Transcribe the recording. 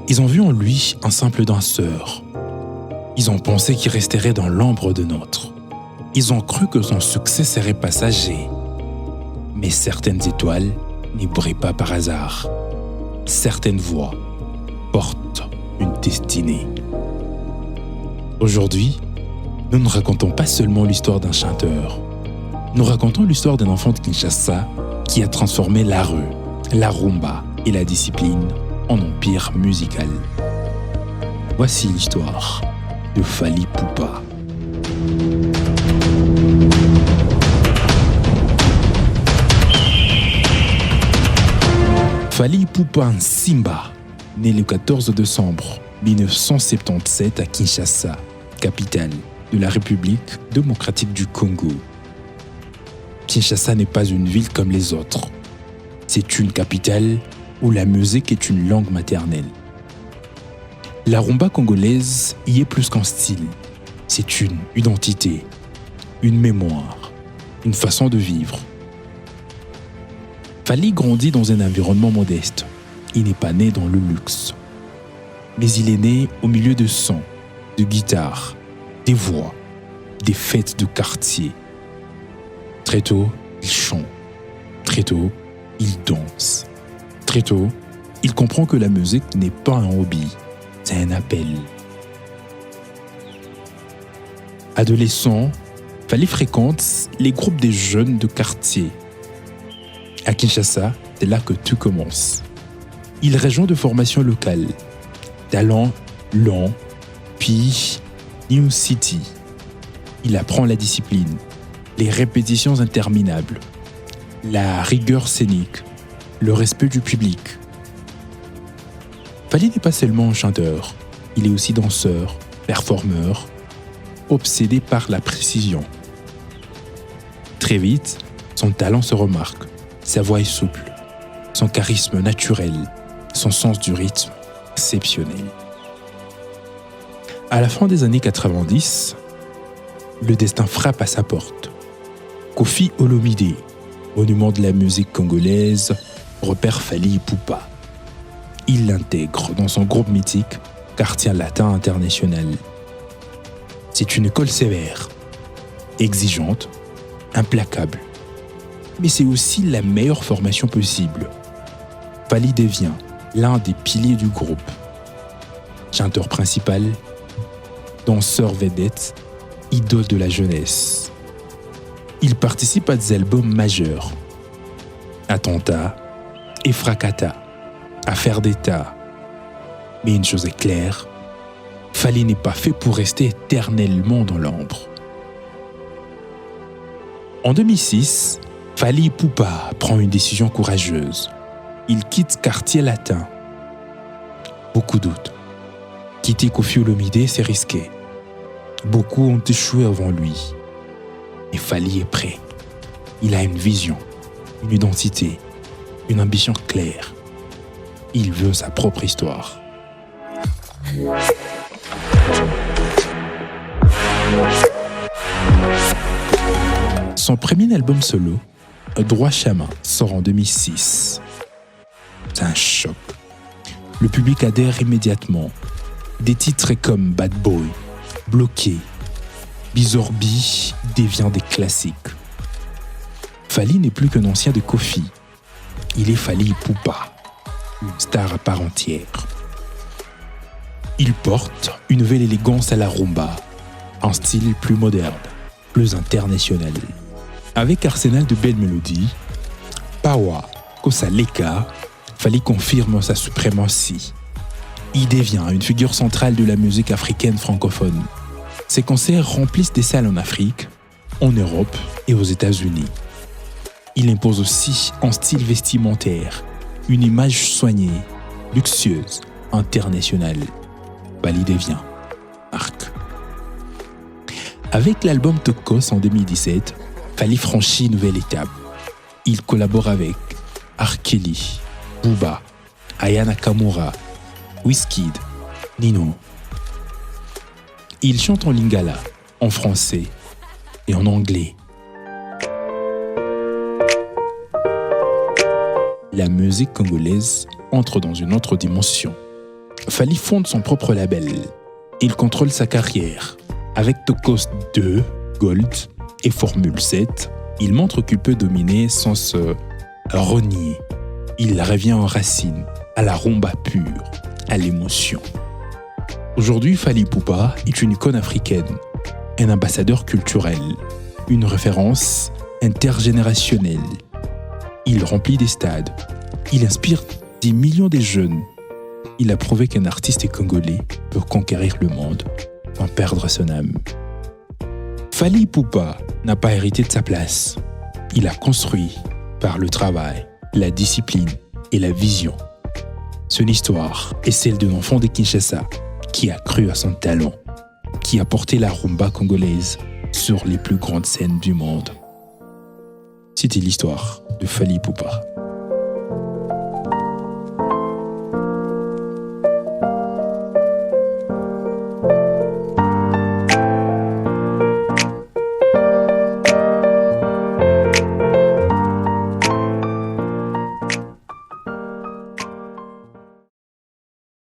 Ils ont vu en lui un simple danseur. Ils ont pensé qu'il resterait dans l'ombre de nôtre. Ils ont cru que son succès serait passager. Mais certaines étoiles n'y brillent pas par hasard. Certaines voix portent une destinée. Aujourd'hui, nous ne racontons pas seulement l'histoire d'un chanteur. Nous racontons l'histoire d'un enfant de Kinshasa qui a transformé la rue, la rumba et la discipline en empire musical. Voici l'histoire de Fally Ipupa. Fally Ipupa Nsimba, né le 14 décembre 1977 à Kinshasa, capitale de la République démocratique du Congo. Kinshasa n'est pas une ville comme les autres. C'est une capitale où la musique est une langue maternelle. La rumba congolaise y est plus qu'un style. C'est une identité, une mémoire, une façon de vivre. Fally grandit dans un environnement modeste. Il n'est pas né dans le luxe. Mais il est né au milieu de sons, de guitares, des voix, des fêtes de quartier. Très tôt, il chante. Très tôt, il danse. Très tôt, il comprend que la musique n'est pas un hobby, c'est un appel. Adolescent, Fally fréquente les groupes des jeunes de quartier. À Kinshasa, c'est là que tout commence. Il rejoint de formations locales, Talent, Lent, puis New City. Il apprend la discipline, les répétitions interminables, la rigueur scénique, le respect du public. Fally n'est pas seulement un chanteur, il est aussi danseur, performeur, obsédé par la précision. Très vite, son talent se remarque, sa voix est souple, son charisme naturel, son sens du rythme exceptionnel. À la fin des années 90, le destin frappe à sa porte. Koffi Olomide, monument de la musique congolaise, repère Fally Ipupa. Il l'intègre dans son groupe mythique Quartier Latin International. C'est une école sévère, exigeante, implacable. Mais c'est aussi la meilleure formation possible. Fally devient l'un des piliers du groupe. Chanteur principal, danseur vedette, idole de la jeunesse. Il participe à des albums majeurs. Attentat, Efrakata, Affaire d'État. Mais une chose est claire, Fally n'est pas fait pour rester éternellement dans l'ombre. En 2006, Fally Ipupa prend une décision courageuse. Il quitte Quartier Latin. Beaucoup doutent. Quitter Koffi Olomide, c'est risqué. Beaucoup ont échoué avant lui. Et Fally est prêt. Il a une vision, une identité, une ambition claire. Il veut sa propre histoire. Son premier album solo, Droit Chemin, sort en 2006. C'est un choc. Le public adhère immédiatement. Des titres comme Bad Boy, Bloqué, Bizorbi devient des classiques. Fally n'est plus qu'un ancien de Koffi. Il est Fally Ipupa, une star à part entière. Il porte une nouvelle élégance à la rumba, un style plus moderne, plus international. Avec arsenal de belles mélodies, Pawa, Kosaleka, Fally confirme sa suprématie. Il devient une figure centrale de la musique africaine francophone. Ses concerts remplissent des salles en Afrique, en Europe et aux États-Unis. Il impose aussi un style vestimentaire, une image soignée, luxueuse, internationale. Fally devient marque. Avec l'album Tokos en 2017, Fally franchit une nouvelle étape. Il collabore avec R. Kelly, Booba, Aya Nakamura, Wizkid, Nino. Il chante en lingala, en français et en anglais. La musique congolaise entre dans une autre dimension. Fally fonde son propre label. Il contrôle sa carrière. Avec Tocos 2, Gold et Formule 7, il montre qu'il peut dominer sans se renier. Il revient aux racines, à la rumba pure, à l'émotion. Aujourd'hui, Fally Ipupa est une icône africaine, un ambassadeur culturel, une référence intergénérationnelle. Il remplit des stades, il inspire des millions de jeunes. Il a prouvé qu'un artiste congolais peut conquérir le monde sans perdre son âme. Fally Ipupa n'a pas hérité de sa place. Il a construit par le travail, la discipline et la vision. Son histoire est celle d'un enfant de Kinshasa qui a cru à son talent, qui a porté la rumba congolaise sur les plus grandes scènes du monde. C'était l'histoire de Fally Ipupa.